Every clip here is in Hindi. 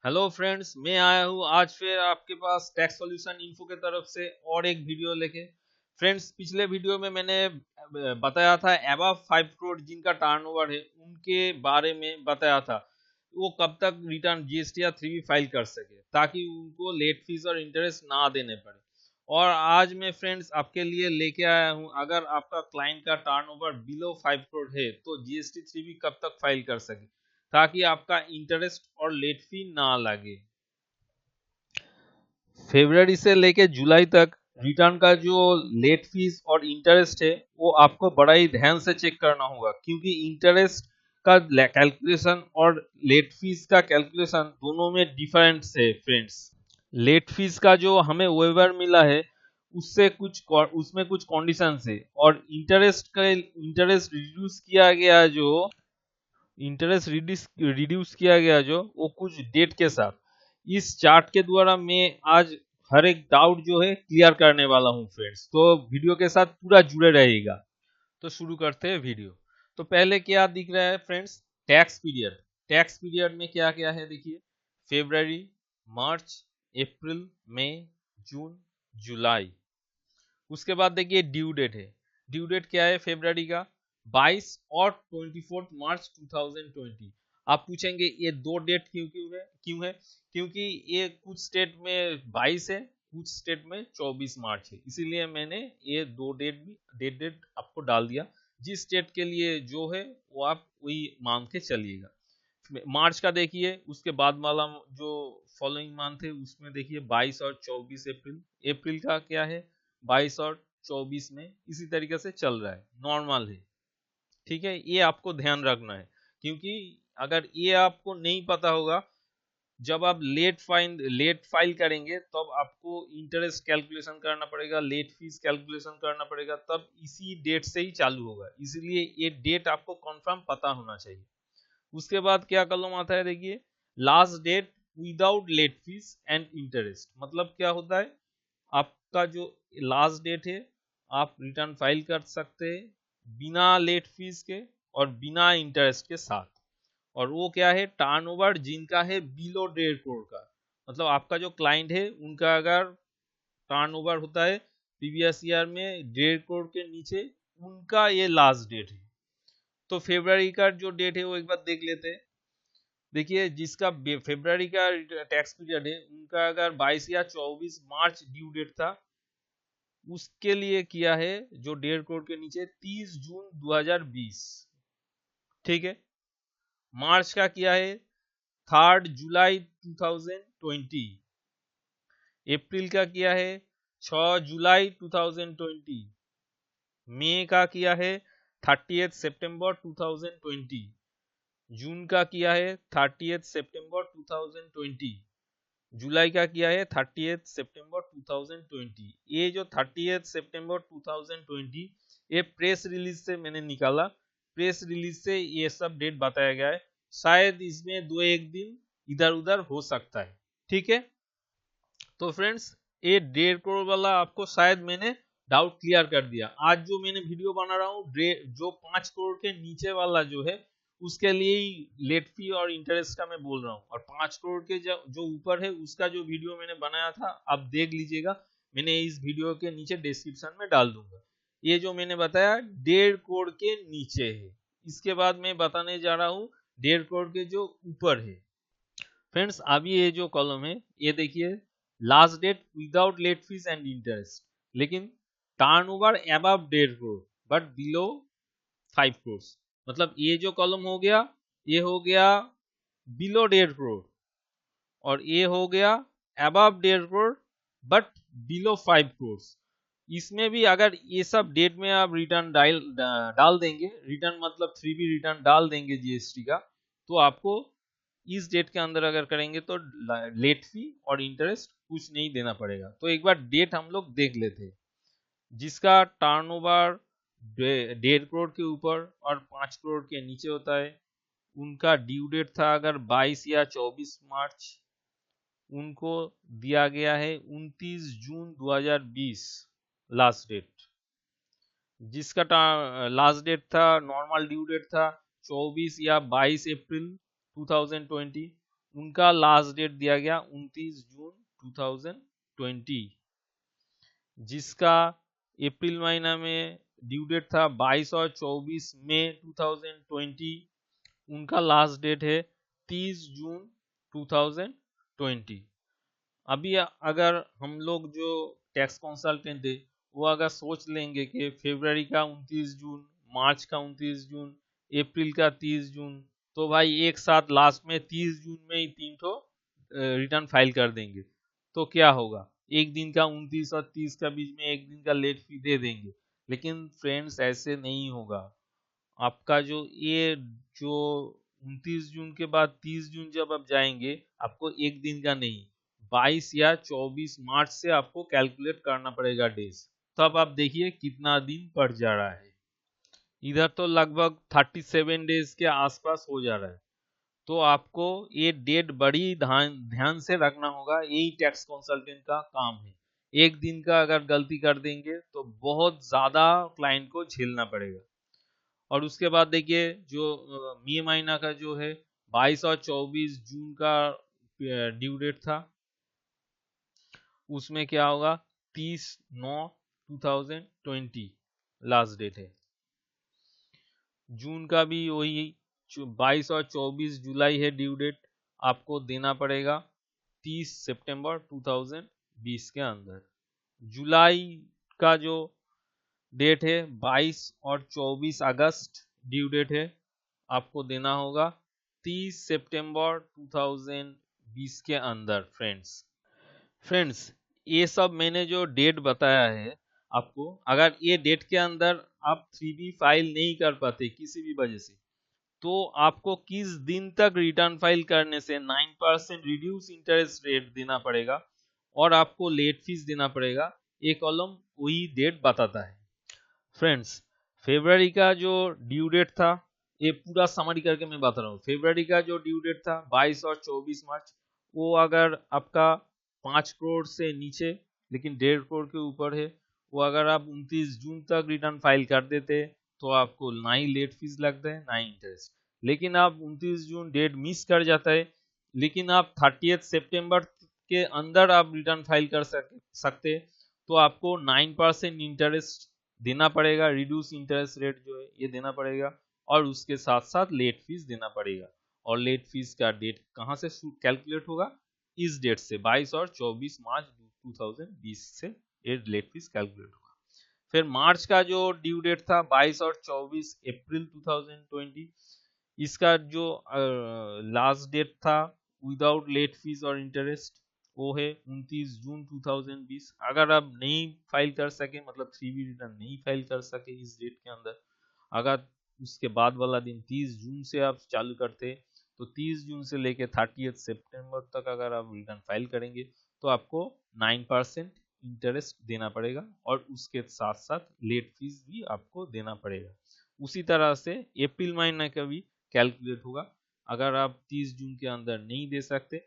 हेलो फ्रेंड्स, मैं आया हूँ आज फिर आपके पास टैक्स सॉल्यूशन इन्फो के तरफ से और एक वीडियो लेके। फ्रेंड्स, पिछले वीडियो में मैंने बताया था अबव 5 करोड़ जिनका टर्नओवर है उनके बारे में बताया था वो कब तक रिटर्न जीएसटी या 3B फाइल कर सके ताकि उनको लेट फीस और इंटरेस्ट ना देने पड़े। और आज मैं फ्रेंड्स आपके लिए लेके आया हूँ, अगर आपका क्लाइंट का टर्नओवर बिलो 5 करोड़ है तो जीएसटी 3B कब तक फाइल कर सके ताकि आपका इंटरेस्ट और लेट फी ना लगे। फरवरी से लेके जुलाई तक रिटर्न का जो लेट फीस और इंटरेस्ट है वो आपको बड़ा ही ध्यान से चेक करना होगा, क्योंकि इंटरेस्ट का कैलकुलेशन और लेट फीस का कैलकुलेशन दोनों में डिफरेंस है फ्रेंड्स। लेट फीस का जो हमें वेवर मिला है उसमें कुछ कंडीशंस है, और इंटरेस्ट रिड्यूस किया गया जो जो वो कुछ डेट के साथ। इस चार्ट के द्वारा मैं आज हर एक डाउट जो है क्लियर करने वाला हूं फ्रेंड्स, तो वीडियो के साथ पूरा जुड़े रहेगा। तो शुरू करते हैं वीडियो। तो पहले क्या दिख रहा है फ्रेंड्स? टैक्स पीरियड में क्या क्या है देखिए। फेब्रवरी, मार्च, अप्रैल, मई, जून, जुलाई। उसके बाद देखिए ड्यू डेट है। ड्यू डेट क्या है फेब्रवरी का? 22 और 24 मार्च 2020। आप पूछेंगे ये दो डेट क्यों है? क्योंकि ये कुछ स्टेट में 22 है, कुछ स्टेट में 24 मार्च है, इसीलिए मैंने ये दो डेट आपको डाल दिया। जिस स्टेट के लिए जो है वो आप वही मान के चलिएगा। मार्च का देखिए, उसके बाद वाला जो फॉलोइंग मंथ है उसमें देखिए 22 और 24 अप्रैल। अप्रैल का क्या है? 22 और 24 में। इसी तरीके से चल रहा है, नॉर्मल है। ठीक है, ये आपको ध्यान रखना है, क्योंकि अगर ये आपको नहीं पता होगा, जब आप लेट फाइल करेंगे तब आपको इंटरेस्ट कैलकुलेशन करना पड़ेगा, लेट फीस कैलकुलेशन करना पड़ेगा, तब इसी डेट से ही चालू होगा। इसलिए ये डेट आपको कंफर्म पता होना चाहिए। उसके बाद क्या कॉलम आता है देखिए, last date without late fee and interest. मतलब क्या होता है? आपका जो लास्ट डेट है, आप रिटर्न फाइल कर सकते हैं बिना लेट फीस के और बिना इंटरेस्ट के साथ। और वो क्या है? टर्नओवर जिनका है बिलो 1.5 करोड़ का। मतलब आपका जो क्लाइंट है उनका अगर टर्नओवर होता है प्रीवियस ईयर में 1.5 करोड़ के नीचे, उनका ये लास्ट डेट है। तो फेब्रवरी का जो डेट है वो एक बार देख लेते हैं। देखिए, जिसका फेब्रवरी का टैक्स पीरियड है उनका अगर 22 या 24 मार्च ड्यू डेट था, उसके लिए किया है जो 1.5 करोड़ के नीचे 30 जून 2020। ठीक है। मार्च का किया है 3 जुलाई 2020। अप्रैल का किया है 6 जुलाई 2020। मई का किया है 30 सितंबर 2020। जून का किया है 30 सितंबर 2020। जुलाई का किया है 30 सितंबर 2020। ये जो 30 सितंबर 2020 ये प्रेस रिलीज से मैंने निकाला। प्रेस रिलीज से ये सब डेट बताया गया है, शायद इसमें दो एक दिन इधर उधर हो सकता है। ठीक है। तो फ्रेंड्स, ये 1.5 करोड़ वाला आपको शायद मैंने डाउट क्लियर कर दिया। आज जो मैंने वीडियो बना रहा हूँ जो 5 करोड़ के नीचे वाला जो है उसके लिए ही लेट फी और इंटरेस्ट का मैं बोल रहा हूँ, और 5 करोड़ के जो ऊपर है उसका जो वीडियो मैंने बनाया था आप देख लीजिएगा, मैंने इस वीडियो के नीचे डिस्क्रिप्शन में डाल दूंगा। ये जो मैंने बताया 1.5 करोड़ के नीचे है। इसके बाद मैं बताने जा रहा हूँ 1.5 करोड़ के जो ऊपर है। फ्रेंड्स, अभी ये जो कॉलम है ये देखिए, last date without late fee and interest, लेकिन turnover above 1.5 crore but below 5 crore. मतलब ये जो कॉलम हो गया, ये हो गया बिलो 1.5 करोड़, और ये हो गया above 1.5 crore but below 5 crore. इसमें भी अगर ये सब डेट में आप रिटर्न डाल देंगे, रिटर्न मतलब 3B रिटर्न डाल देंगे जीएसटी का, तो आपको इस डेट के अंदर अगर करेंगे तो लेट फी और इंटरेस्ट कुछ नहीं देना पड़ेगा। तो एक बार डेट हम लोग देख लेते हैं। जिसका टर्नओवर 1.5 करोड़ के ऊपर और 5 करोड़ के नीचे होता है, उनका ड्यू डेट था अगर 22 या 24 मार्च, उनको दिया गया है 29 जून 2020 लास्ट डेट। जिसका लास्ट डेट था, नॉर्मल ड्यू डेट था 24 या 22 अप्रैल 2020, उनका लास्ट डेट दिया गया 29 जून 2020, जिसका अप्रैल महीना में ड्यू डेट था 22 और 24 मई 2020, उनका लास्ट डेट है 30 जून 2020। अभी अगर हम लोग जो टैक्स कंसल्टेंट है वो अगर सोच लेंगे कि फरवरी का 29 जून, मार्च का 29 जून, अप्रैल का 30 जून, तो भाई एक साथ लास्ट में 30 जून में ही तीन ठो रिटर्न फाइल कर देंगे, तो क्या होगा, एक दिन का 29 और 30 का बीच में एक दिन का लेट फी दे देंगे। लेकिन फ्रेंड्स ऐसे नहीं होगा। आपका जो 29 जून के बाद 30 जून जब आप जाएंगे, आपको एक दिन का नहीं 22 या 24 मार्च से आपको कैलकुलेट करना पड़ेगा डेज। तब आप देखिए कितना दिन बढ़ जा रहा है। इधर तो लगभग 37 डेज के आसपास हो जा रहा है। तो आपको ये डेट बड़ी ध्यान से रखना होगा। यही टैक्स कंसल्टेंट का काम है। एक दिन का अगर गलती कर देंगे तो बहुत ज्यादा क्लाइंट को झेलना पड़ेगा। और उसके बाद देखिए जो मई महीना का जो है 22 और 24 जून का ड्यू डेट था, उसमें क्या होगा 30/9/2020 लास्ट डेट है। जून का भी वही 22 और 24 जुलाई है ड्यू डेट, आपको देना पड़ेगा 30 सितंबर 2020 के अंदर। जुलाई का जो डेट है 22 और 24 अगस्त ड्यू डेट है, आपको देना होगा 30 सितंबर 2020 के अंदर। फ्रेंड्स ये सब मैंने जो डेट बताया है आपको, अगर ये डेट के अंदर आप 3B फाइल नहीं कर पाते किसी भी वजह से, तो आपको किस दिन तक रिटर्न फाइल करने से 9% रिड्यूस इंटरेस्ट रेट देना पड़ेगा और आपको लेट फीस देना पड़ेगा। एक कॉलम वही डेट बताता है। फ्रेंड्स फरवरी का जो ड्यू डेट था, ये पूरा समरी करके मैं बता रहा हूँ। फरवरी का जो ड्यू डेट था 22 और 24 मार्च, वो अगर आपका 5 करोड़ से नीचे लेकिन 1.5 करोड़ के ऊपर है, वो अगर आप 29 जून तक रिटर्न फाइल कर देते तो आपको ना ही लेट फीस लगता है ना ही इंटरेस्ट। लेकिन आप 29 जून डेट मिस कर जाता है, लेकिन आप 30 सितंबर के अंदर आप रिटर्न फाइल कर सकते, तो आपको 9% इंटरेस्ट देना पड़ेगा, रिड्यूस इंटरेस्ट रेट जो है ये देना पड़ेगा, और उसके साथ साथ लेट फीस देना पड़ेगा। और लेट फीस का डेट कहां से कैलकुलेट होगा, इस डेट से 22 और 24 मार्च 2020 से ये लेट फीस कैलकुलेट होगा। फिर मार्च का जो ड्यू डेट था 22 और 24 अप्रैल 2020, इसका जो लास्ट डेट था विदाउट लेट फीस और इंटरेस्ट, वो है 29 जून 2020। अगर आप नहीं फाइल कर सके, मतलब 3B रिटर्न नहीं फाइल कर सके इस डेट के अंदर, अगर उसके बाद वाला दिन 30 जून से आप चालू करते, तो 30 जून से लेके 30 सितंबर तक अगर आप रिटर्न फाइल करेंगे तो आपको 9% इंटरेस्ट देना पड़ेगा और उसके साथ साथ लेट फीस भी आपको देना पड़ेगा। उसी तरह से अप्रैल महीना का भी कैलकुलेट होगा। अगर आप 30 जून के अंदर नहीं दे सकते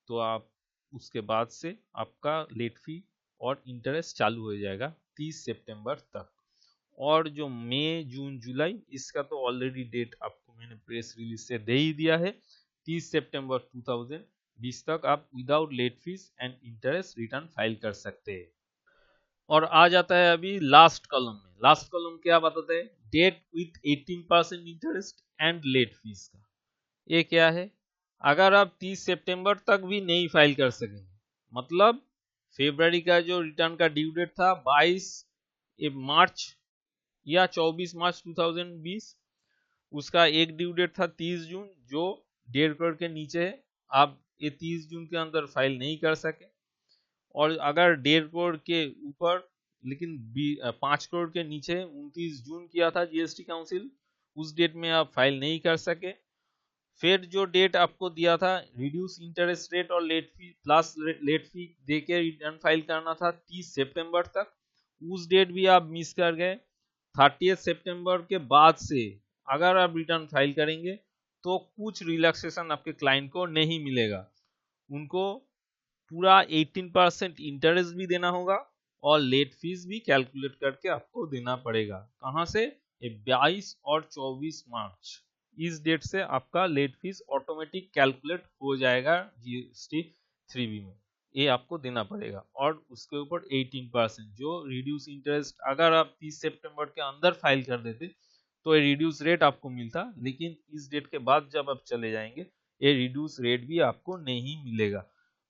तो आप उसके बाद से आपका लेट फी और इंटरेस्ट चालू हो जाएगा 30 सितंबर तक। और जो मई जून जुलाई, इसका तो ऑलरेडी डेट आपको मैंने प्रेस रिलीज से दे ही दिया है। 30 सितंबर 2020 तक आप without late fee and interest return file कर सकते हैं। और आ जाता है अभी लास्ट कॉलम में। लास्ट कॉलम क्या बताता है, date with 18% interest and late fee का। ये क्या है, अगर आप 30 सितंबर तक भी नहीं फाइल कर सकेंगे, मतलब फरवरी का जो रिटर्न का ड्यू डेट था 22 मार्च या 24 मार्च 2020, उसका एक ड्यू डेट था 30 जून जो 1.5 करोड़ के नीचे है, आप ये 30 जून के अंदर फाइल नहीं कर सके। और अगर 1.5 करोड़ के ऊपर लेकिन 5 करोड़ के नीचे 29 जून किया था जीएसटी काउंसिल, उस डेट में आप फाइल नहीं कर सके। फिर जो डेट आपको दिया था रिड्यूस इंटरेस्ट रेट और late fee plus late fee देके रिटर्न फाइल करना था 30 सितंबर तक, उस डेट भी आप मिस कर गए। 30 सितंबर के बाद से अगर आप रिटर्न फाइल करेंगे तो कुछ रिलैक्सेशन आपके क्लाइंट को नहीं मिलेगा। उनको पूरा 18% इंटरेस्ट भी देना होगा और लेट फीस भी कैलकुलेट करके आपको देना पड़ेगा। कहां से, 22 और 24 मार्च इस डेट से आपका लेट फीस ऑटोमेटिक कैलकुलेट हो जाएगा जीएसटी 3B में, ये आपको देना पड़ेगा। और उसके ऊपर 18% जो रिड्यूस इंटरेस्ट, अगर आप 30 सितंबर के अंदर फाइल कर देते तो ये रिड्यूस रेट आपको मिलता, लेकिन इस डेट के बाद जब आप चले जाएंगे ये रिड्यूस रेट भी आपको नहीं मिलेगा।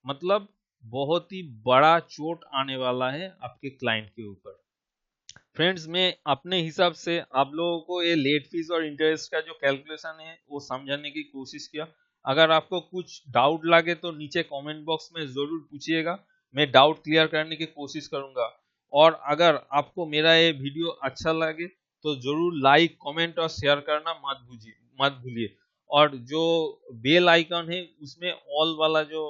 मतलब बहुत ही बड़ा चोट आने वाला है आपके क्लाइंट के ऊपर। फ्रेंड्स, मैं अपने हिसाब से आप लोगों को ये लेट फीस और इंटरेस्ट का जो कैलकुलेशन है वो समझाने की कोशिश किया। अगर आपको कुछ डाउट लगे तो नीचे कमेंट बॉक्स में जरूर पूछिएगा, मैं डाउट क्लियर करने की कोशिश करूंगा। और अगर आपको मेरा ये वीडियो अच्छा लगे तो जरूर लाइक, कमेंट और शेयर करना मत भूलिए। और जो बेल आइकन है उसमें ऑल वाला जो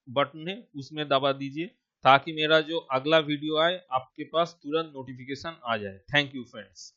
बटन है उसमें दबा दीजिए, ताकि मेरा जो अगला वीडियो आए आपके पास तुरंत नोटिफिकेशन आ जाए। Thank you friends.